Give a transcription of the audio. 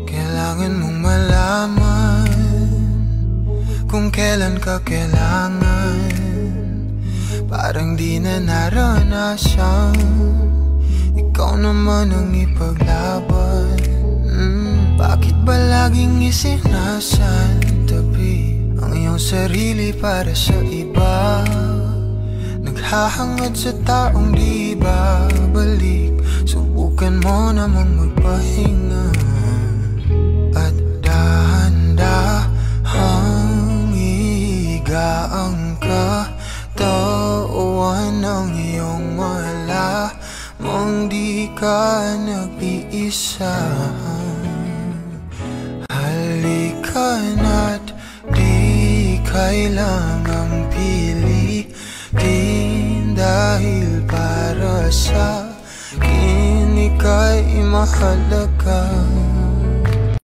Kailangan mong malaman kung kailan ka kailangan. Parang di na naranasan, ikaw naman ang ipaglaban. Bakit ba laging isinasantabi ang iyong sarili para sa iba? Naghahangad sa taong di babalik. Subukan mo namang magpahinga at dahan-dahang higaan ka. Tawan ng iyong malamang di ka nag-iisa. Halika na't di kailangang pilitin, dahil para sa akin ika'y mahalaga.